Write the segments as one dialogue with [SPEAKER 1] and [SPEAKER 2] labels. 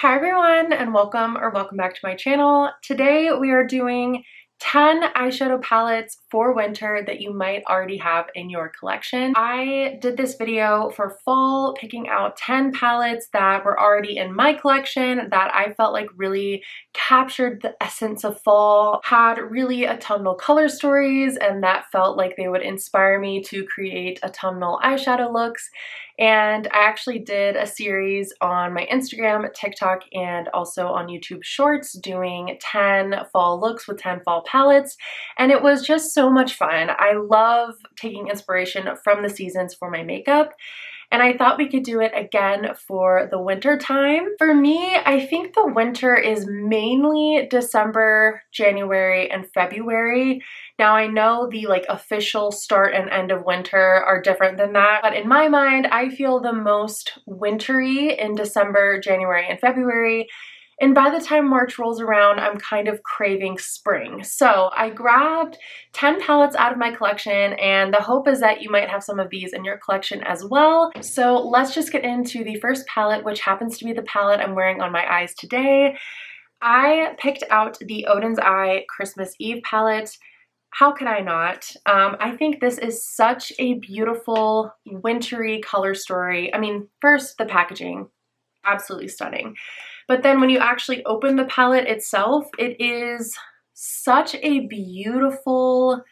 [SPEAKER 1] Hi everyone and welcome back to my channel. Today we are doing 10 eyeshadow palettes for winter that you might already have in your collection. I did this video for fall, picking out 10 palettes that were already in my collection that I felt like really captured the essence of fall, had really autumnal color stories, and that felt like they would inspire me to create autumnal eyeshadow looks. And I actually did a series on my Instagram, TikTok, and also on YouTube Shorts doing 10 fall looks with 10 fall palettes, and it was just so much fun. I love taking inspiration from the seasons for my makeup, and I thought we could do it again for the winter time. For me, I think the winter is mainly December, January, and February. Now I know the official start and end of winter are different than that, but in my mind, I feel the most wintry in December, January, and February. And by the time March rolls around, I'm kind of craving spring. So I grabbed 10 palettes out of my collection, and the hope is that you might have some of these in your collection as well. So let's just get into the first palette, which happens to be the palette I'm wearing on my eyes today. I picked out the Odin's Eye Christmas Eve palette. How could I not? I think this is such a beautiful wintry color story. I mean, first, the packaging, absolutely stunning. But then when you actually open the palette itself, it is such a beautiful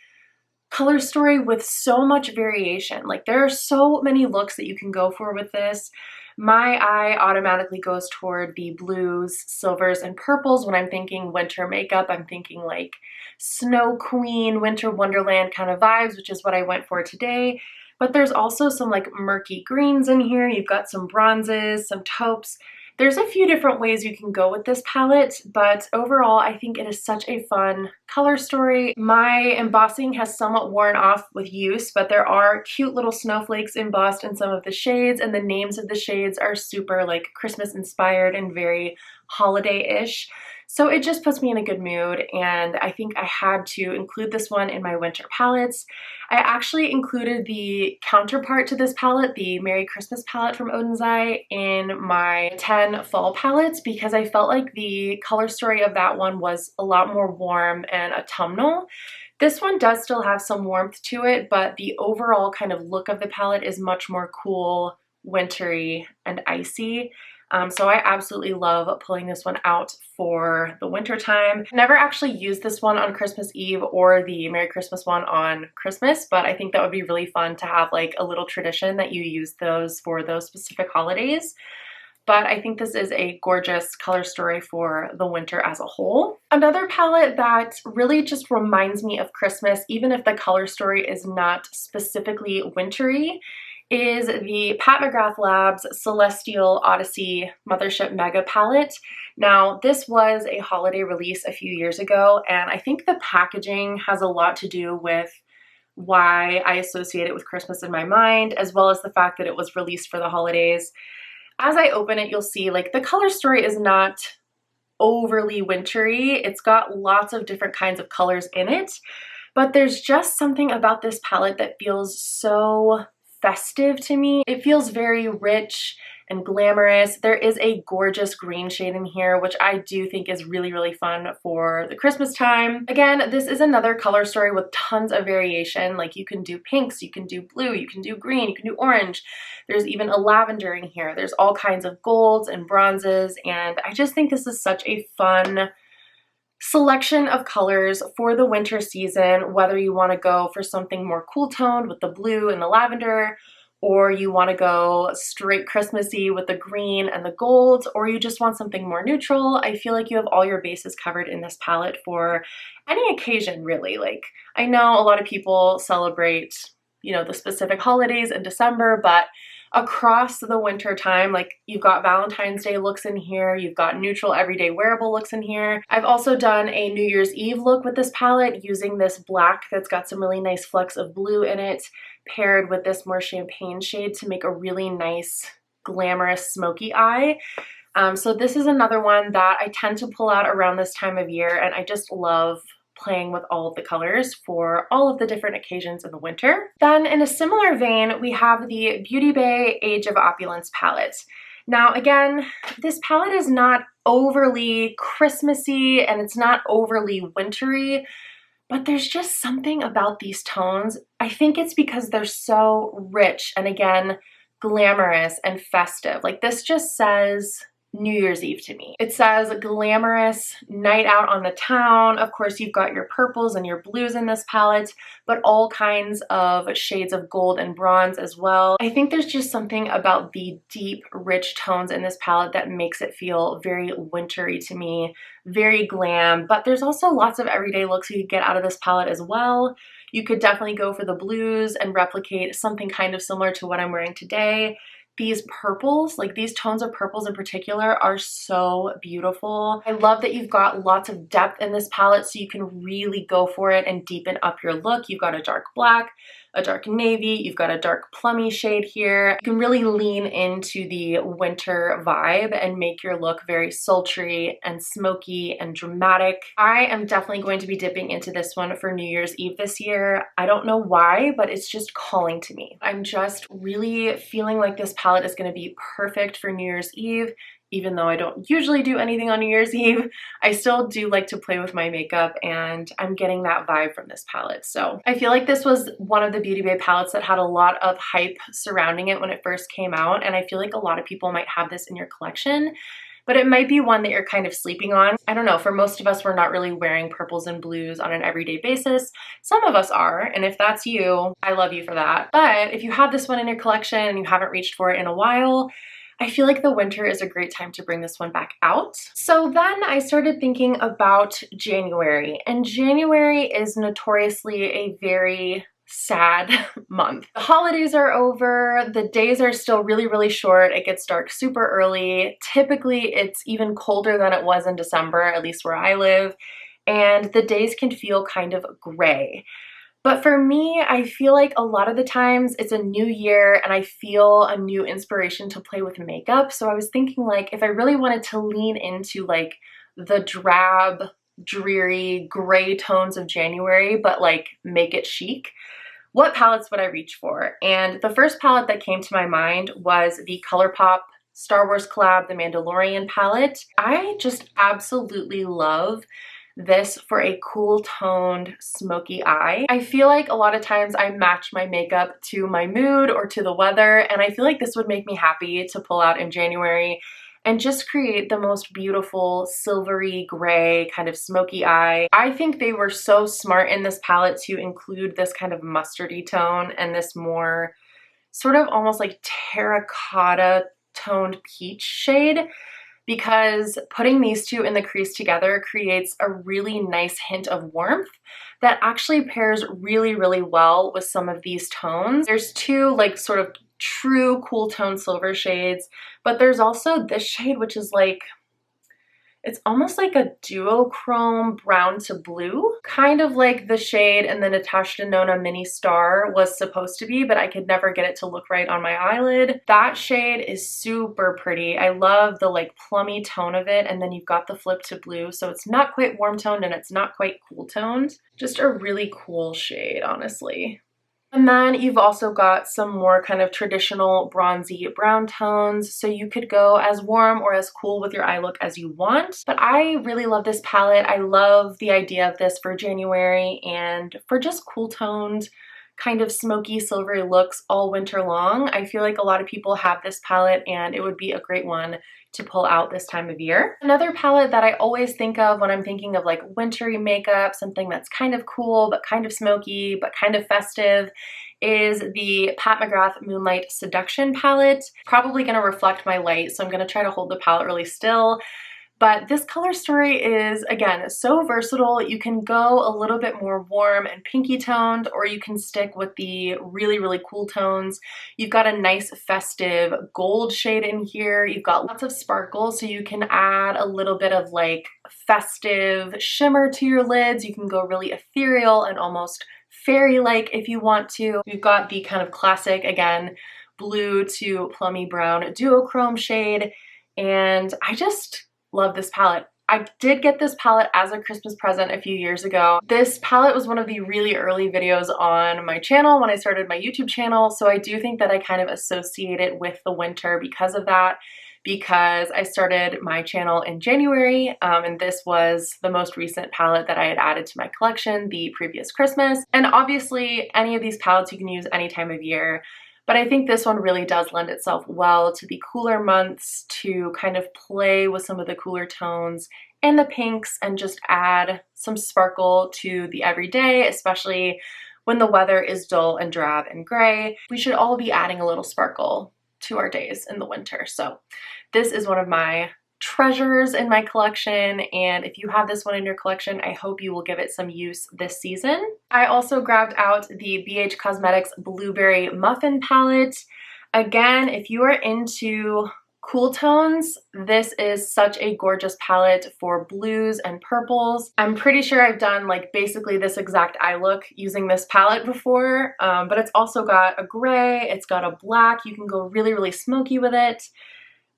[SPEAKER 1] color story with so much variation. Like, there are so many looks that you can go for with this. My eye automatically goes toward the blues, silvers, and purples when I'm thinking winter makeup. I'm thinking like Snow Queen, Winter Wonderland kind of vibes, which is what I went for today. But there's also some like murky greens in here. You've got some bronzes, some taupes. There's a few different ways you can go with this palette, but overall I think it is such a fun color story. My embossing has somewhat worn off with use, but there are cute little snowflakes embossed in some of the shades, and the names of the shades are super like Christmas inspired and very holiday-ish. So it just puts me in a good mood, and I think I had to include this one in my winter palettes. I actually included the counterpart to this palette, the Merry Christmas palette from Odin's Eye, in my 10 fall palettes because I felt like the color story of that one was a lot more warm and autumnal. This one does still have some warmth to it, but the overall kind of look of the palette is much more cool, wintry, and icy. So I absolutely love pulling this one out for the winter time. Never actually used this one on Christmas Eve or the Merry Christmas one on Christmas, but I think that would be really fun to have like a little tradition that you use those for those specific holidays. But I think this is a gorgeous color story for the winter as a whole. Another palette that really just reminds me of Christmas, even if the color story is not specifically wintry, is the Pat McGrath Labs Celestial Odyssey Mothership Mega Palette. Now, this was a holiday release a few years ago, and I think the packaging has a lot to do with why I associate it with Christmas in my mind, as well as the fact that it was released for the holidays. As I open it, you'll see like the color story is not overly wintry. It's got lots of different kinds of colors in it, but there's just something about this palette that feels so festive to me. It feels very rich and glamorous. There is a gorgeous green shade in here, which I do think is really, really fun for the Christmas time. Again, this is another color story with tons of variation. Like, you can do pinks, you can do blue, you can do green, you can do orange. There's even a lavender in here. There's all kinds of golds and bronzes, and I just think this is such a fun selection of colors for the winter season, whether you want to go for something more cool toned with the blue and the lavender, or you want to go straight Christmassy with the green and the gold, or you just want something more neutral. I feel like you have all your bases covered in this palette for any occasion, really. Like, I know a lot of people celebrate, you know, the specific holidays in December, but across the winter time, like, you've got Valentine's Day looks in here, you've got neutral everyday wearable looks in here. I've also done a New Year's Eve look with this palette using this black that's got some really nice flecks of blue in it, paired with this more champagne shade to make a really nice, glamorous, smoky eye. So this is another one that I tend to pull out around this time of year, and I just love playing with all of the colors for all of the different occasions in the winter. Then in a similar vein, we have the Beauty Bay Age of Opulence palette. Now again, this palette is not overly Christmassy and it's not overly wintry, but there's just something about these tones. I think it's because they're so rich and again, glamorous and festive. Like this just says New Year's Eve to me. It says glamorous night out on the town. Of course, you've got your purples and your blues in this palette, but all kinds of shades of gold and bronze as well. I think there's just something about the deep, rich tones in this palette that makes it feel very wintry to me, very glam, but there's also lots of everyday looks you could get out of this palette as well. You could definitely go for the blues and replicate something kind of similar to what I'm wearing today. These purples, like these tones of purples in particular, are so beautiful. I love that you've got lots of depth in this palette so you can really go for it and deepen up your look. You've got a dark black, a dark navy, you've got a dark plummy shade here. You can really lean into the winter vibe and make your look very sultry and smoky and dramatic. I am definitely going to be dipping into this one for New Year's Eve this year. I don't know why, but it's just calling to me. I'm just really feeling like this palette is going to be perfect for New Year's Eve. Even though I don't usually do anything on New Year's Eve, I still do like to play with my makeup and I'm getting that vibe from this palette. So I feel like this was one of the Beauty Bay palettes that had a lot of hype surrounding it when it first came out, and I feel like a lot of people might have this in your collection, but it might be one that you're kind of sleeping on. I don't know, for most of us, we're not really wearing purples and blues on an everyday basis. Some of us are, and if that's you, I love you for that. But if you have this one in your collection and you haven't reached for it in a while, I feel like the winter is a great time to bring this one back out. So then I started thinking about January, and January is notoriously a very sad month. The holidays are over, the days are still really, really short, it gets dark super early. Typically it's even colder than it was in December, at least where I live, and the days can feel kind of gray. But for me, I feel like a lot of the times it's a new year and I feel a new inspiration to play with makeup. So I was thinking like if I really wanted to lean into like the drab, dreary, gray tones of January, but like make it chic, what palettes would I reach for? And the first palette that came to my mind was the ColourPop Star Wars collab, the Mandalorian palette. I just absolutely love this for a cool toned smoky eye. I feel like a lot of times I match my makeup to my mood or to the weather, and I feel like this would make me happy to pull out in January and just create the most beautiful silvery gray kind of smoky eye. I think they were so smart in this palette to include this kind of mustardy tone and this more sort of almost like terracotta toned peach shade, because putting these two in the crease together creates a really nice hint of warmth that actually pairs really, really well with some of these tones. There's two like sort of true cool tone silver shades, but there's also this shade which is like, it's almost like a duochrome brown to blue, kind of like the shade in the Natasha Denona mini star was supposed to be, but I could never get it to look right on my eyelid. That shade is super pretty. I love the like plummy tone of it, and then you've got the flip to blue, so it's not quite warm toned and it's not quite cool toned. Just a really cool shade, honestly. And then you've also got some more kind of traditional bronzy brown tones, so you could go as warm or as cool with your eye look as you want. But I really love this palette. I love the idea of this for January and for just cool toned, kind of smoky silvery looks all winter long. I feel like a lot of people have this palette and it would be a great one to pull out this time of year. Another palette that I always think of when I'm thinking of like wintry makeup, something that's kind of cool but kind of smoky but kind of festive, is the Pat McGrath Moonlight Seduction palette. Probably going to reflect my light, so I'm going to try to hold the palette really still. But this color story is, again, so versatile. You can go a little bit more warm and pinky toned, or you can stick with the really, really cool tones. You've got a nice festive gold shade in here. You've got lots of sparkle, so you can add a little bit of like festive shimmer to your lids. You can go really ethereal and almost fairy-like if you want to. You've got the kind of classic, again, blue to plummy brown duochrome shade, and I just love this palette. I did get this palette as a Christmas present a few years ago. This palette was one of the really early videos on my channel when I started my YouTube channel, so I do think that I kind of associate it with the winter because of that, because I started my channel in January, and this was the most recent palette that I had added to my collection the previous Christmas. And obviously any of these palettes you can use any time of year, but I think this one really does lend itself well to the cooler months, to kind of play with some of the cooler tones and the pinks and just add some sparkle to the everyday, especially when the weather is dull and drab and gray. We should all be adding a little sparkle to our days in the winter. So this is one of my treasures in my collection, and if you have this one in your collection, I hope you will give it some use this season. I also grabbed out the BH Cosmetics Blueberry Muffin Palette. Again, if you are into cool tones, this is such a gorgeous palette for blues and purples. I'm pretty sure I've done like basically this exact eye look using this palette before, but it's also got a gray, it's got a black. You can go really, really smoky with it.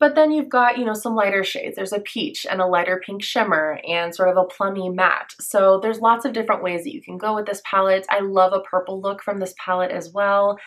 [SPEAKER 1] But then you've got, you know, some lighter shades. There's a peach and a lighter pink shimmer and sort of a plummy matte. So there's lots of different ways that you can go with this palette. I love a purple look from this palette as well.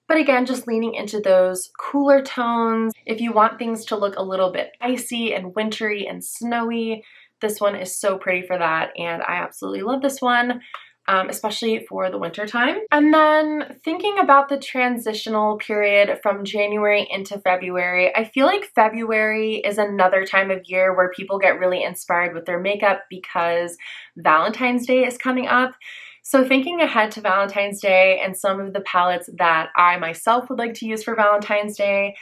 [SPEAKER 1] But again, just leaning into those cooler tones. If you want things to look a little bit icy and wintry and snowy, this one is so pretty for that, and I absolutely love this one, especially for the winter time. And then thinking about the transitional period from January into February, I feel like February is another time of year where people get really inspired with their makeup because Valentine's Day is coming up. So thinking ahead to Valentine's Day and some of the palettes that I myself would like to use for Valentine's Day,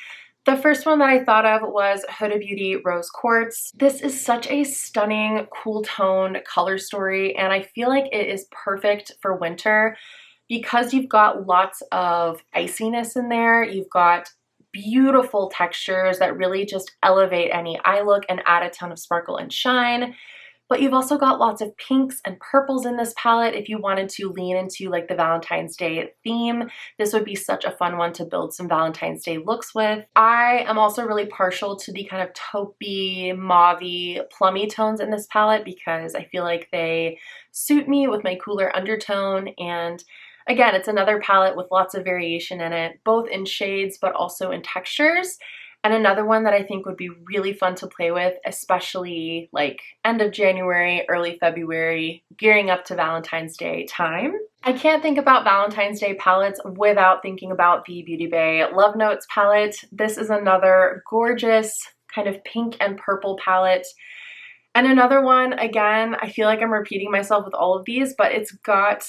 [SPEAKER 1] the first one that I thought of was Huda Beauty Rose Quartz. This is such a stunning, cool toned color story, and I feel like it is perfect for winter because you've got lots of iciness in there. You've got beautiful textures that really just elevate any eye look and add a ton of sparkle and shine. But you've also got lots of pinks and purples in this palette. If you wanted to lean into like the Valentine's Day theme, this would be such a fun one to build some Valentine's Day looks with. I am also really partial to the kind of taupey, mauvey, plummy tones in this palette because I feel like they suit me with my cooler undertone. And again, it's another palette with lots of variation in it, both in shades but also in textures. And another one that I think would be really fun to play with, especially like end of January, early February, gearing up to Valentine's Day time. I can't think about Valentine's Day palettes without thinking about the Beauty Bay Love Notes palette. This is another gorgeous kind of pink and purple palette. And another one, again, I feel like I'm repeating myself with all of these, but it's got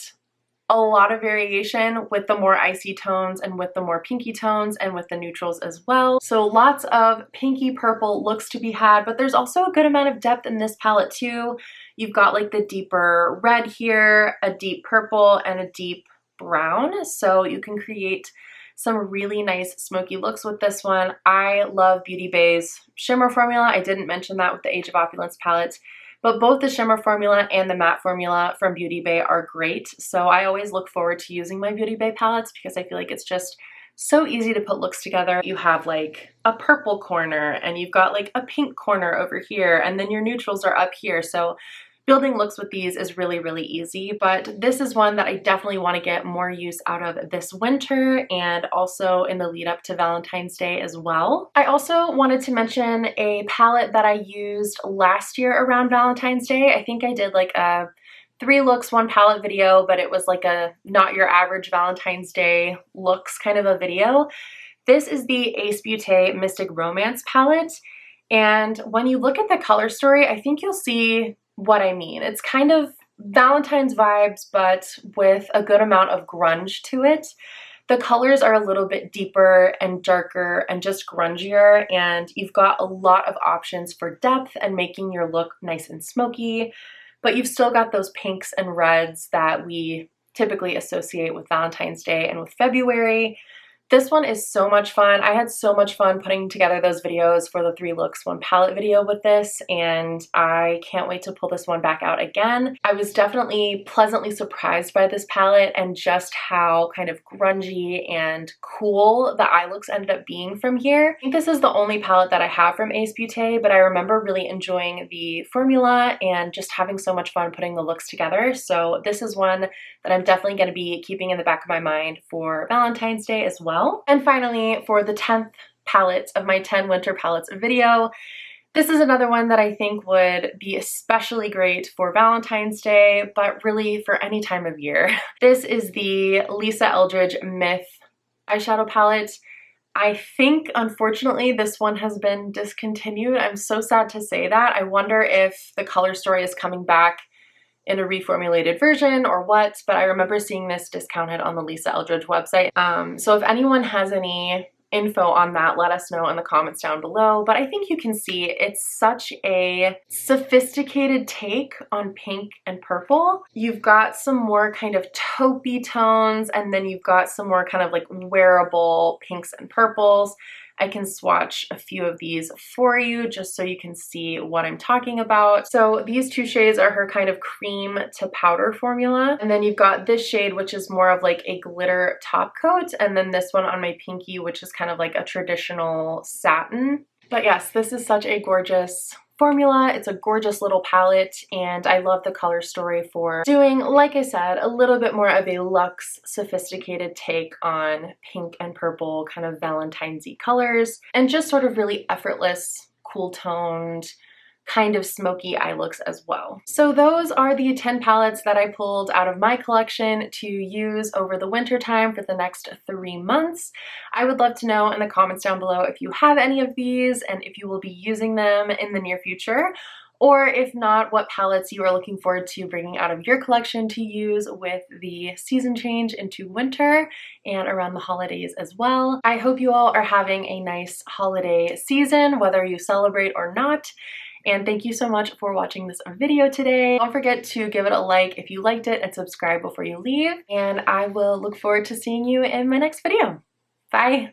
[SPEAKER 1] a lot of variation with the more icy tones and with the more pinky tones and with the neutrals as well. So lots of pinky purple looks to be had, but there's also a good amount of depth in this palette too. You've got like the deeper red here, a deep purple, and a deep brown. So you can create some really nice smoky looks with this one. I love Beauty Bay's shimmer formula. I didn't mention that with the Age of Opulence palette. But both the shimmer formula and the matte formula from Beauty Bay are great. So I always look forward to using my Beauty Bay palettes because I feel like it's just so easy to put looks together. You have like a purple corner and you've got like a pink corner over here, and then your neutrals are up here. So building looks with these is really, really easy, but this is one that I definitely want to get more use out of this winter and also in the lead up to Valentine's Day as well. I also wanted to mention a palette that I used last year around Valentine's Day. I think I did like a 3 looks, 1 palette video, but it was like a not your average Valentine's Day looks kind of a video. This is the Ace Beauté Mystic Romance palette, and when you look at the color story, I think you'll see what I mean. It's kind of Valentine's vibes, but with a good amount of grunge to it. The colors are a little bit deeper and darker and just grungier, and you've got a lot of options for depth and making your look nice and smoky, but you've still got those pinks and reds that we typically associate with Valentine's Day and with February. This one is so much fun. I had so much fun putting together those videos for the 3 looks, 1 palette video with this, and I can't wait to pull this one back out again. I was definitely pleasantly surprised by this palette and just how kind of grungy and cool the eye looks ended up being from here. I think this is the only palette that I have from Ace Beauté, but I remember really enjoying the formula and just having so much fun putting the looks together. So this is one that I'm definitely going to be keeping in the back of my mind for Valentine's Day as well. And finally, for the 10th palettes of my 10 winter palettes video. This is another one that I think would be especially great for Valentine's Day, but really for any time of year. This is the Lisa Eldridge Myth eyeshadow palette. I think, unfortunately, this one has been discontinued. I'm so sad to say that. I wonder if the color story is coming back in a reformulated version or what, but I remember seeing this discounted on the Lisa Eldridge website. So if anyone has any info on that, let us know in the comments down below. But I think you can see it's such a sophisticated take on pink and purple. You've got some more kind of taupey tones, and then you've got some more kind of like wearable pinks and purples. I can swatch a few of these for you just so you can see what I'm talking about. So these two shades are her kind of cream to powder formula. And then you've got this shade, which is more of like a glitter top coat. And then this one on my pinky, which is kind of like a traditional satin. But yes, this is such a gorgeous formula. It's a gorgeous little palette, and I love the color story for doing, like I said, a little bit more of a luxe, sophisticated take on pink and purple kind of Valentine's-y colors, and just sort of really effortless, cool toned, kind of smoky eye looks as well. So those are the 10 palettes that I pulled out of my collection to use over the winter time for the next 3 months. I would love to know in the comments down below if you have any of these and if you will be using them in the near future, or if not, what palettes you are looking forward to bringing out of your collection to use with the season change into winter and around the holidays as well. I hope you all are having a nice holiday season, whether you celebrate or not. And thank you so much for watching this video today. Don't forget to give it a like if you liked it and subscribe before you leave. And I will look forward to seeing you in my next video. Bye!